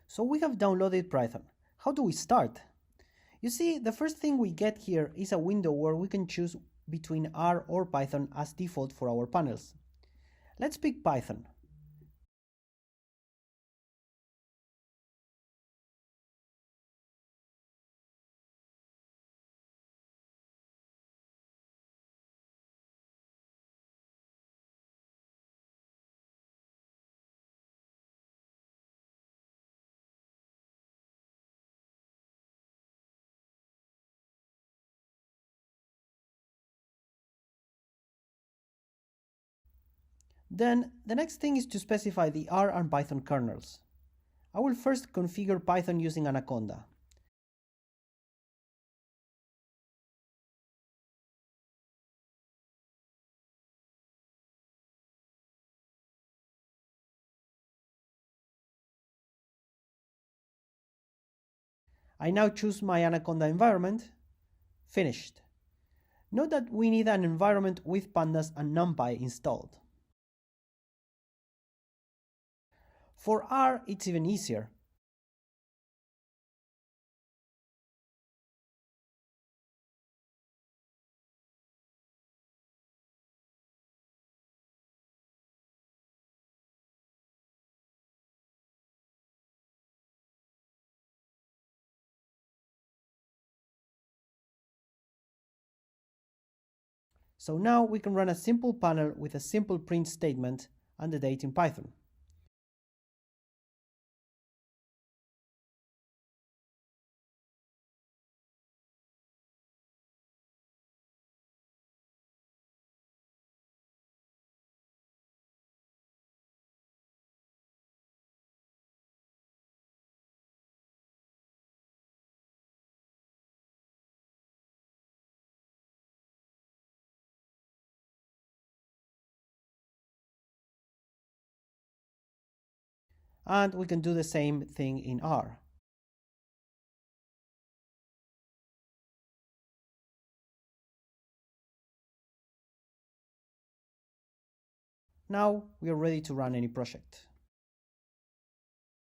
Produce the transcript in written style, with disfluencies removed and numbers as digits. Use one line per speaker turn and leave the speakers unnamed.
So we have downloaded Prython. How do we start? You see, the first thing we get here is a window where we can choose between R or Python as default for our panels. Let's pick Python. Then the next thing is to specify the R and Python kernels. I will first configure Python using Anaconda. I now choose my Anaconda environment. Finished. Note that we need an environment with pandas and NumPy installed. For R, it's even easier. So now we can run a simple panel with a simple print statement and the date in Python. And we can do the same thing in R. Now we are ready to run any project.